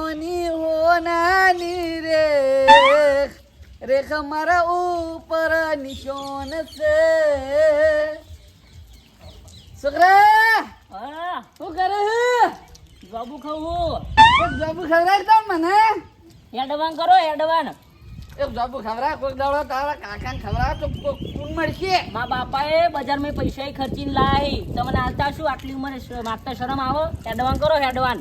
સોની હોનાની રે રેખ મારા ઉપર નિશાન છે છોકરા હા શું કરે બાબુ ખાવું એક જાબુ ખવડાવ તો મને એડવાન કરો એડવાન એક જાબુ ખવડાવ કોઈક દાડો તારા કાકાને ખવડાવ તો કોણ મળશે મા બાપાએ બજારમાં પૈસા ખર્ચીને લાવી તમને હાલતા શું આટલી ઉંમરે માગતા શરમ આવો એડવાન કરો એડવાન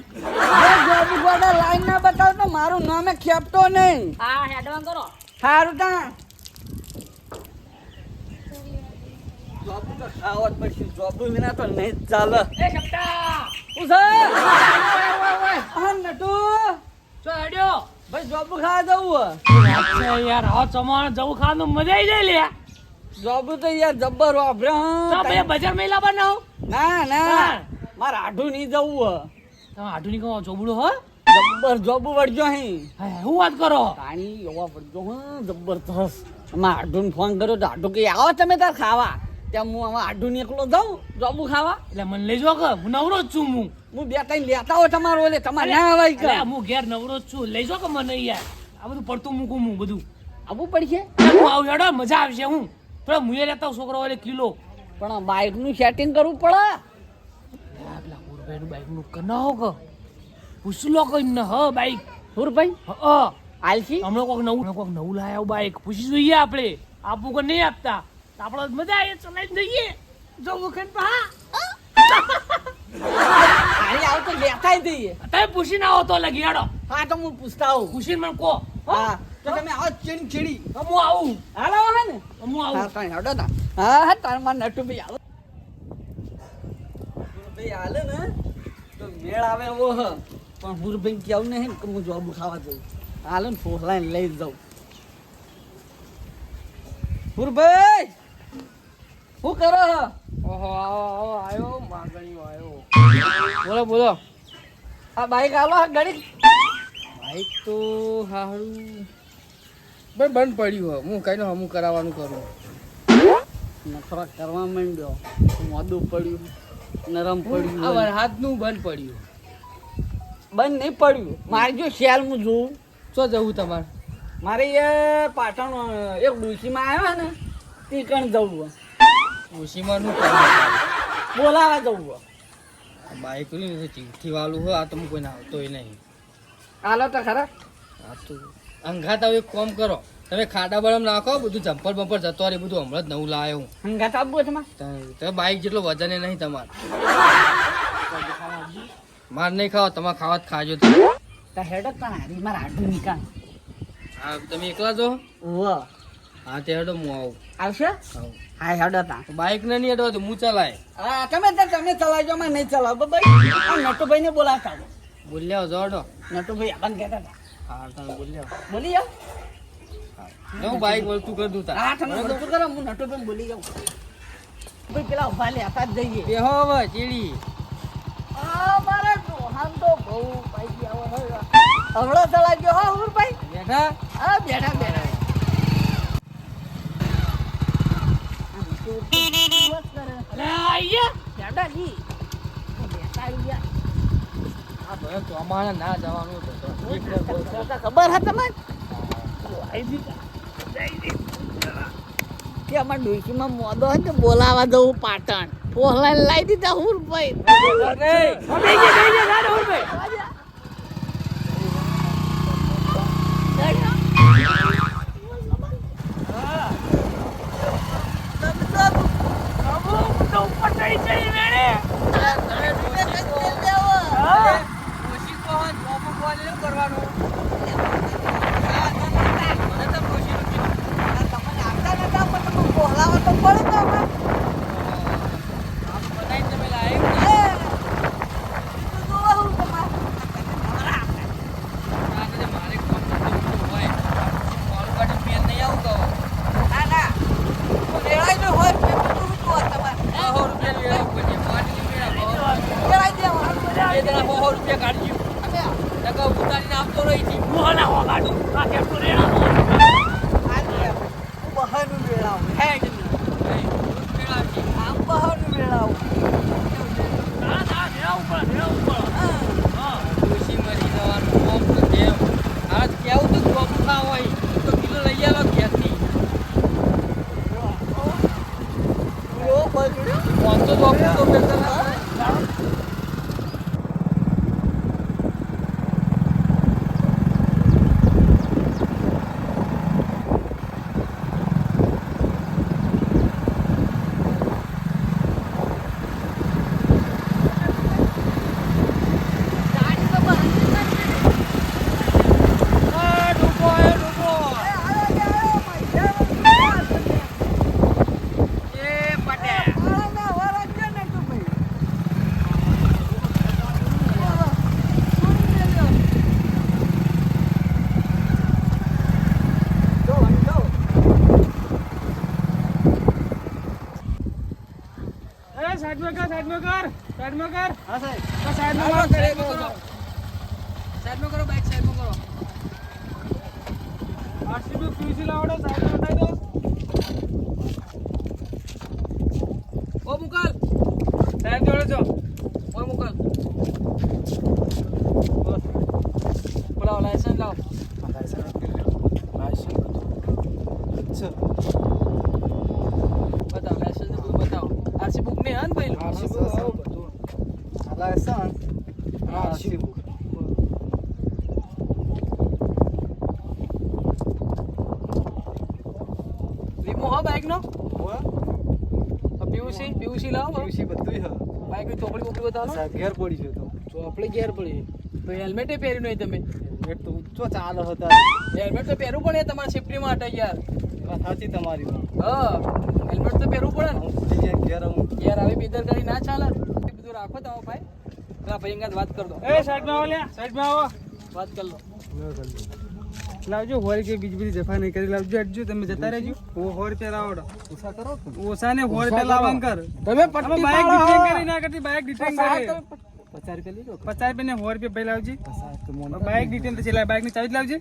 જાબુ ગોડા લાઈન ના બતાવ તો મારું નામે ખેપતો નહીં હા એડવાન કરો સારું તા જાબુ તો ખાવા જ પડશે જાબુ વિના તો નહીં ચાલે એ સપ્તા હા નટુ ચો હેડ્યો ભાઈ જાબુ ખાવા જવું યાર હા ચમણ જવું ખાવાનું મજા આવી જાય લે જાબુ તો યાર જબ્બર વાપરે તો બે બજાર મેલા બનાવ ના ના મારે આઢું નહીં જવું તમે આધુનિક ચોબડું હો જબ્બર જાબુ વળજો અહીં હું વાત કરો પાણી એવા વળજો હા જબરદસ્ત અમારે આઢું ફોન કર્યો તો આઢું કે આવો તમે તાર ખાવા ત્યાં હું આમાં આઢું એકલો જાઉં જાબુ ખાવા એટલે મને લઈ જાઓ કે હું નવરો જ છું હું બે ત્રણ લેતા હો તમારો ઓલે તમારે ના આવાય કે હું ઘેર નવરો જ છું લઈ જાઓ કે મને યાર આ બધું પડતું મૂકું હું બધું આવવું પડશે હું આવું હેડો મજા આવશે હું પેલા મુએ લેતા છોકરો વાલે કિલો પણ બાઇક નું સેટિંગ કરવું પડે પેલા પૂરભાઈ બાઈક નું કનાવો કે પૂછલો કઈ ન હ બાઈક સુરભાઈ હ આલસી હમણાં કોક નવું લાયા બાઈક પૂછી જોઈએ આપણે આપવું કે નહીં આપતા આપણે મજા આવે ચલાવી જઈએ જો વખત પા આરી આવ તો લેતા જઈએ તમે પૂછીને આવો તો લગી હેડો હા તો હું પૂછતા આવું પૂછીને મને કહો હા તો તમે આવો ચેડી ચેડી હું આવું હાલો હે ને હું હા આવું તાણ હેડો તા હા તાર માં નટુ ભાઈ આવો ભાઈ હાલે ને તો મેળ આવે એવો હ પણ હુરભાઈ કેવું નહીં કે હું જોબ ખાવા જઉં હાલો ને ફોસલાઈને લઈ જાઉં હુરભાઈ શું કરો હ ઓહો આવો આયો માગણીઓ આયો બોલો બોલો આ બાઈક આલો હા ગાડી બાઈક તો હારું ભાઈ બંધ પડ્યું હે હું કઈ હમું કરાવવાનું કરું નખરા કરવા માંડ્યો મોદું પડ્યું નરમ આ પડ્યું વરસાદનું બંધ પડ્યું બંધ નહીં પડ્યું મારે જો શેલ હું જોઉં શું જવું તમારે મારે એ પાટણ એક ડુસીમાં આવ્યા ને તે કણ જવું ઓશીમાંનું બોલાવા જવું બાઈક ની ચીઠી વાળું હોય આ તો હું કોઈને આવતોય નહીં હાલો તો ખરા આ તો અંઘાત હવે એક કામ કરો તમે ખાડા બળમ નાખો બધું જમ્પર બમ્પર જતો રે બધું હમણાં જ નવું લાવ્યો હું હંગાત આપવું તમારે તમે બાઈક જેટલો વજન એ નહીં તમારે માર નહીં ખાઓ તમારે ખાવા જ ખાજો તો હેડો તને હારી મારા હાડું નીકાળ હા તમે એકલા જો વાહ હા તે હેડો હું આવું આવશે આવું હા હેડો તા બાઈક ને નહીં હેડો તો હું ચલાય હા તમે ચલાવજો મેં નહીં ચલાવો ભાઈ આ નટુભાઈ ને બોલાવતા બોલ્યા જોડો નટુભાઈ આપણને કહેતા હતા હા તમે બોલ્યા બોલી જાઓ હું બાઈક વસ્તુ કરી દઉં તાર હા તમે વસ્તુ કરો હું નટુભાઈ બોલી જાઉં ભાઈ પેલા ઉભા લે આતા જ જઈએ બેહો હવે ચીડી આ મારા રોહાન તો બહુ પાઈ આવો હવળો ચલાવજો હા હુરભાઈ બેઠા હા બેઠા બેઠા અલે આઈએ બેઠા જી બેઠા આવી ગયા આ ભય ચોમાને ના જવાનું તો ખબર હા તમને કે અમાર ડોશીમાં મોદો હોય ને બોલાવા જવું પાટણ પોહલા લાવી દીધા હુરભાઈ ઉતારીને આપતો રહી છે મોહલા હોગાડું આ કેમ તો રેડા બહારનું વેળાવું હેડ આમ બહારનું વેળાવું ના ના રેડા ઉપર ડોશી મરી જવાનું ખાવા હોય તો કિલો લઈ આવો ઘેરથી. પાંચસો તો આપું તો પેસર ના. સાઈડમાં કર. હા સાહેબ સાઈડમાં હાલો, કર. સાઈડમાં કરો. સાઈડમાં કરો, બાઈક સાઈડમાં કરો. આરસીબી પીસી લાવડો સાઈડમાં બતાવી દો. ઓ મુકલ, સાઈડ જોડે છો. ઓ મુકલ. બોલાવો, લાયસન્સ લાવો. બતાવો, લાયસન્સ ને બધું બતાવો. આરસી બુક ને હન ભાઈ. વીમો હો બાઈક નો. પીયુસી લાવો. બાઈક ની ચોપડી બોપડી બતાવો. ચોપડી ઘેર પડી. તો હેલ્મેટ પહેર્યું નહીં તમે. હેલ્મેટ તો પહેરવું પડે તમારા સેફટી માટે યાર. હા, હેલ્મેટ તો પહેરવું પડે ને. યાર આવી બેદરકારી ના ચાલે. એ બધું રાખો તમે ભાઈ. પેલા ભાઈ અંગાત વાત કર દો. એ સાઈડમાં આવો લ્યા. સાઈડમાં આવો. વાત કર લો. લાવજો હોર કે બીજી બધી જફા નહીં કરી લાવજો. હટજો તમે જતા રહેજો. ઓ હોર રૂપિયા લાવડો. ઓછા ને હોર રૂપિયા લાવવાનું કર. તમે અમે બાઈક ડિટેન કરી ના કરતી બાઈક ડિટેન કરી 50 રૂપિયા ને 100 રૂપિયા ભાઈ લાવજી. બાઈક ડિટેન તો છે બાઈક ની ચાવી જ લાવજે.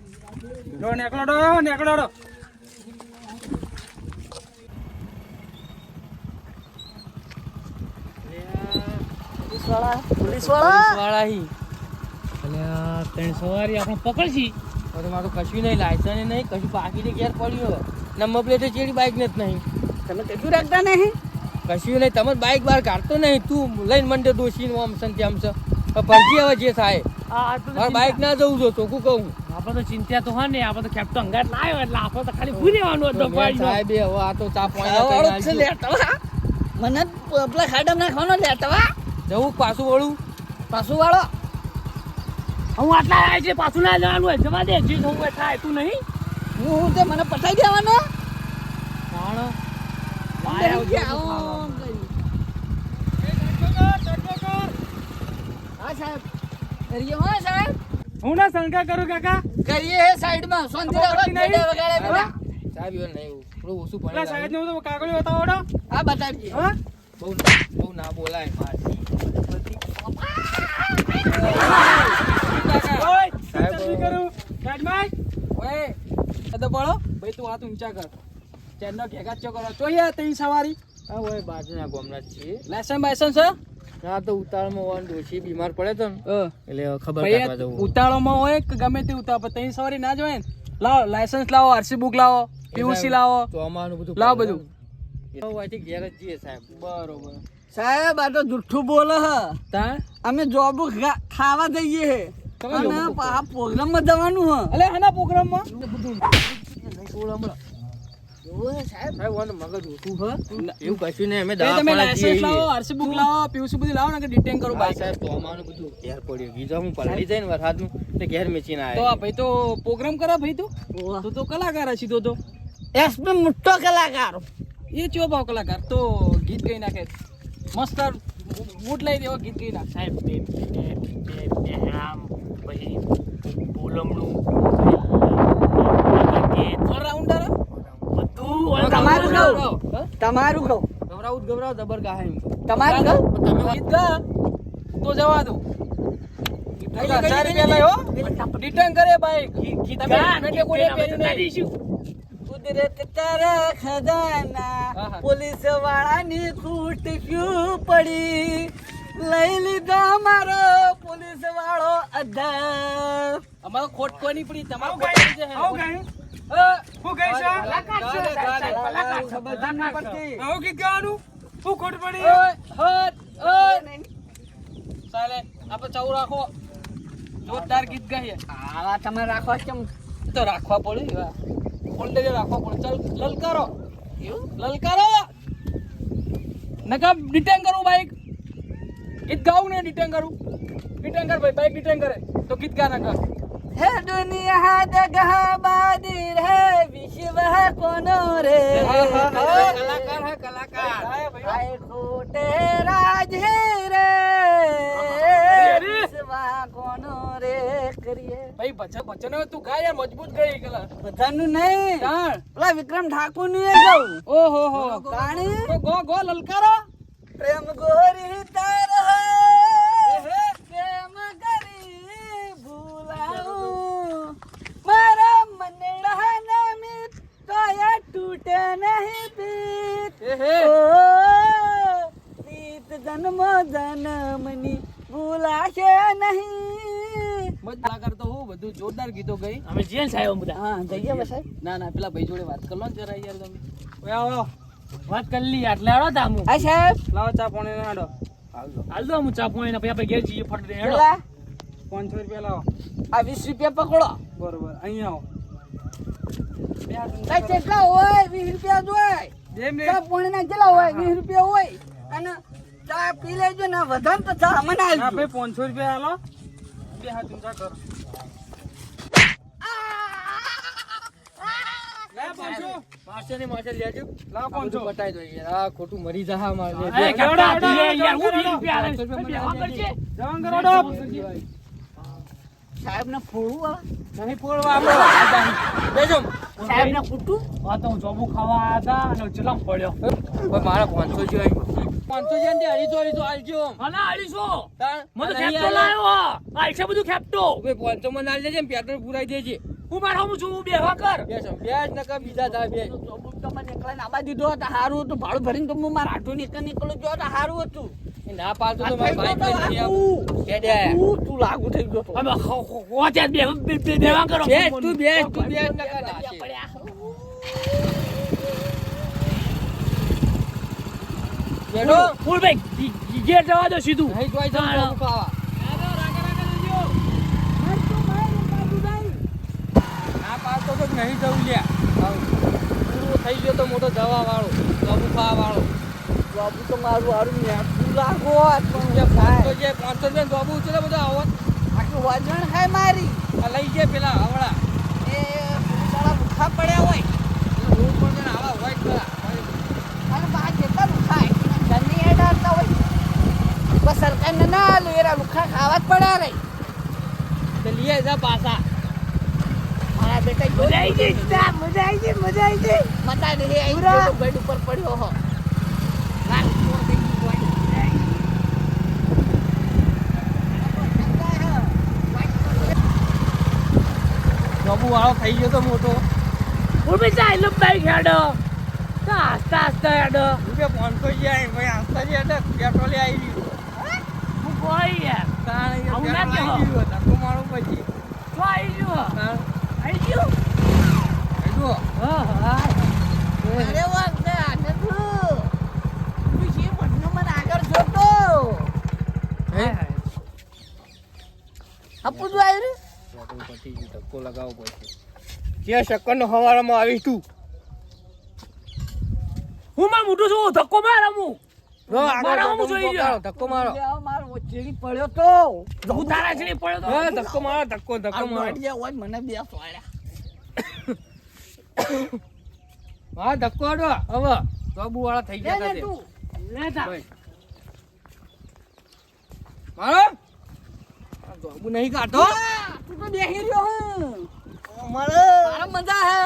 લો નેકળો. પોલીસ વાળા વાળા હી. અલ્યા 300 વાળી આપણે પકડશી. અરે મારું કશું નહીં, લાયસન્સ નહીં, કશું બાકી ઘેર પડ્યો. નંબર પ્લેટ ચેડી બાઈક ને જ નહીં. તમે કીધું રાખતા નહીં. કશું નહીં, તમે બાઈક બહાર કાઢતો નહીં. તું લઈને મંડે દોશી આમ છે તેમ છે. ભરજી હવે જે થાય. મારે બાઈક ના જવું જો ચોખ્ખું કહું. આપણે તો ચિંતા તો હા ને. આપણે તો ખેપતો અંગાટ લાવ્યો એટલે આપણે તો ખાલી ભૂલી જવાનું હતો. સાહેબ હવે આ તો ચા આવાળો જ છે પાણી લેટવા. મને પેલા ખાડા નાખવાનો લેટવા. જવું પાછું વળું. પાછું વાળો હું આટલા આવ્યા છે પાછું ના જવાનું હોય. જવા દે જે થવું હોય થાય. તું નહીં હું તે મને પટાઈ દેવાનો. કોણ? અંદર કે આવો કરી. હા સાહેબ કરીએ. હો સાહેબ હું ના શંકા કરું કાકા. કરીએ હે સાઈડમાં શાંતિ રાખો. નહીં. વગાડે બધા. સાહેબ એવું નહીં, થોડું ઓછું પેલા સાહેબ ભણે. ને હું તો કાગળિયો બતાવડો. હા બતાવીએ. હા બહુ ના બોલાય. ઓય સાહેબ. શું કરું ગાડમાઈ. ઓય એ તો બોલો ભાઈ, તું હાથ ઊંચા કર. ચેનનો ઘેગાત ચો કરો. જોઈએ તઈ સવારી. હા ઓય બાજુના ગામના જ છીએ. લાયસન્સ છે? ના તો ઉતાળમાં હોવાનું ડોશી બીમાર પડે તો ને એટલે ખબર કાઢવા જવું. ઉતાળોમાં હોય કે ગમે તે ઉતાળ, પણ તઈ સવારી ના જોય ને. લાવો લાયસન્સ લાવો, આરસી બુક લાવો, પીયુસી લાવો, તો અમારું બધું લાવો બધું. ઘેર જ જઈએ સાહેબ. બરોબર સાહેબ આ તો જુઠ્ઠું બોલે હ. તા અમે જોબ ખાવા જઈએ હે. તમે અને જોબુ આ પ્રોગ્રામમાં જવાનું હ. અલે આના પ્રોગ્રામમાં સાહેબ સાહેબ વાંધો મગજ ઓછું હ. એવું કશું નહીં, અમે તમે દવાખાના જઈએ. લાયસન્સ લાવો, આરસી બુક લાવો, પીયુસી બધું લાવો ને કે ડિટેન કરું હા બાઈક. સાહેબ, તો અમારું બધું ઘેર પડ્યું. ગીજા હું પલળી જાય ને વરસાદનું એટલે ઘેર મેચીને તો આવ્યા. આ ભાઈ તો પ્રોગ્રામ કરે ભાઈ તું તો કલાકાર હશી તો એસપી મોટો કલાકાર. એ ચો ભાવ કલાકાર તો ગીત ગઈ નાખે મસ્ત. મૂડ લઈ દેવો, ગીત ગઈ નાખ. સાહેબ આમ પછી બોલમણું ઓલરાઉન્ડર બધું તમારું કહું તમારું કહું ગભરાવ જબર ગાહે. તમારું કહું તમે ગીત ગા તો જવા દો. 1000 રૂપિયા લઈ હો. રિટર્ન કરે બાઈક. તમે મેટે કોડે પહેર્યું નહીં. કુદરત તારા ખજાના આહા. પોલીસ વાળાની ખૂટ ક્યું પડી. લઈ લીધો મારો પોલીસ વાળો અધર. અમારો ખોટ કોઈ નહીં પડી તમારો આવું ખોટ ગઈ પડી છે. આવું ગઈ હું ગઈ છે ખબર જ નહીં પડતી. આવું ગીત ગાવાનું હું ખોટ પડી ઓય, હટ, ઓય. સાલે આપણે ચાલુ રાખો જોરદાર ગીત ગાઈએ. આવા તમે રાખો કેમ? એ તો રાખવા પડે એવા ફોલ્ડર રાખવા પડે. ચાલ લલકારો લલકારો નકા ડિટેન કરું બાઈક ગીત ગાવું ને ડિટેન કરું ડિટેન કર ભાઈ બાઈક ડિટેન કરે તો ગીત ગા નકા હે દુનિયા દગા બાદીર હે વિશ્વ કોનો રે કલાકાર હે કલાકાર આય ખોટે રાજ હે રે વિશ્વ કોનો રે કરીએ. ભાઈ ભજન તું ગા યાર મજબૂત ગઈ કલા બધાનું નહીં, ચાલ પેલા વિક્રમ ઠાકોર નું એ ગાઉં. ઓહો હો કાણી તો ગો ગો લલકારો પ્રેમ ગોરી તાર હે પ્રેમ કરી ભૂલાઉં મારા મનડા ના મિત તો એ તૂટે નહીં પીત હે ઓ પીત જન્મ જન્મની ભૂલાશે નહીં. કલાકાર તો હું બધું જોરદાર ગીતો ગઈ અમે જીએન સાહેબ બધા હા જઈએ બસ ના ના પેલા ભાઈ જોડે વાત કર લો ને જરા યાર તમે ઓય આવો વાત કરી લી એટલે હેડો તામુ હા સાહેબ લાવો ચા પાણી ને હેડો હાલ દો હું ચા પાણી ને પછી આપણે ઘેર જઈએ ફટ દે હેડો પેલા 500 રૂપિયા લાવો આ 20 રૂપિયા પકડો. બરોબર અહીંયા આવો કઈ કેટલા હોય 20 રૂપિયા જ હોય. જેમ રે ચા પાણીના કેટલા હોય 20 રૂપિયા હોય અને ચા પી લેજો ને વધારે તો ચા મને ના આલજો. ભાઈ 500 રૂપિયા હાલો બે હાથ ઊંચા કરો લે 500 મારશે ને મારશે લેજો લાવ આ બધું 500 બતાઈ દો યાર આ ખોટું મરી જા મારે એ કાકા યાર હું 20 રૂપિયા આલે જવાન કરો ડો સાહેબ ને ફોડવું આવે? નહીં પોળવા આપણો બેજો સાહેબ ને ફૂટું? આ તો હું જોબુ ખાવા આયા હતા અને ચલમ પડ્યો ભાઈ મારા 500 જે આવી 500 જે ને 250 આલજો અલા આલીસો તાણ મને ખેપટો લાવ્યો આલશે બધું ખેપટો ભાઈ 500 મને આલ દેજે ને પેટ્રોલ પુરાઈ દેજે હું મારા હું છું બેહવા કર બેસો બેજ નકા બીજા તા બેજ તો મને એકલા નાબા દીધો હતો સારું હતું ભાડું ભરીને તો હું મારા આટો નીકળું જો તો સારું હતું. એ ના પાલતો તો મારા ભાઈ આ ભાઈ તું. કેડે તું લાગુ થઈ ગયો તો. અમે હોતે બેહવા કરો બેજ તું બેજ નકા નાશે બેડો ફૂલ ભાઈ ઘેર જવા દો સીધું નહીં જોઈ જાવ બાબુ ખાવા ના પાલતો તો નહીં જવું લ્યા પૂરો થઈ ગયો તો મોટો દવા વાળો બાબુ ખાવા વાળો બાબુ તો મારું હારું નેકું લાગો પણ જે હું ખાય. 500 રૂપિયા બાબુ ઉચલે બધો આવત આખી વજન ખાય મારી આ લઈ જાય પેલા આવડા એ પોલીસવાળા ભૂખા પડ્યા હોય હું પણ આવા હોય ખરા અને બા જેટલા લુખા ઘરની હેડાડતા હોય બસ સરકારને ના આલું એરા લુખા ખાવા જ પડ્યા રે. તે લઈએ જા પાછા મારા બેટા મજા આવી ગઈ મજા આવી ગઈ મજા આવી ગઈ મતા દે આવી ગયો બેડ ઉપર પડ્યો હો લાલ ચોર થઈ ગઈ હોય. બાબુ વાળો થઈ ગયો તો મોટો ફૂલ ભાઈ ચાલ બાઈક હેડો આસ્તા આસ્તા હેડો રૂપિયા 500 જાય ભાઈ આસ્તા જે હતા પેટ્રોલે આવી ગયું હું કોઈ યાર તાણ આવું ના પેટ્રોલ આવી ગયું ધક્કો મારું પછી તો આવી ગયો તાણ આવી ગયો આયડો હા અરે વાહ ને આને તું ખુશી મનનો મન આગળ જોતો હે આપું તું આવી રે પછી ધક્કો લગાવવો પડશે જે સેકન્ડ હવારમાં આવી તું હું માં મોટું છું ધક્કો માર હું મારા હું જોઈ ગયો ધક્કો મારો મારો ચીડી પડ્યો તો હું તારા છેડી પડ્યો તો હા ધક્કો મારો ધક્કો મારો હોય મને બે સોળ્યા હા ધક્કો આડો હવે બાબુ વાળા થઈ ગયા લે તે તું લેતા ભાઈ. મારો આ બાબુ નહીં કાઢો તું તો બેહી રહ્યો હે મારો મારા મજા હે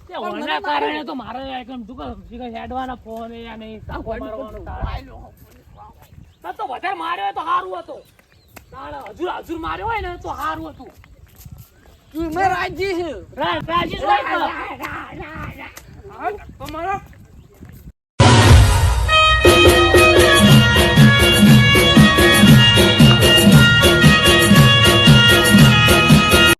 તે ઓના કારણે તો મારે એકદમ દુકાન હેડવાના ફોન યા નહીં તાકો મારવાનો તો વધારે માર્યો હોય તો સારું હતો હજુર માર્યો હોય ને તો સારું હતું તું મેં રાજી છે રાજી ધક્કો મારો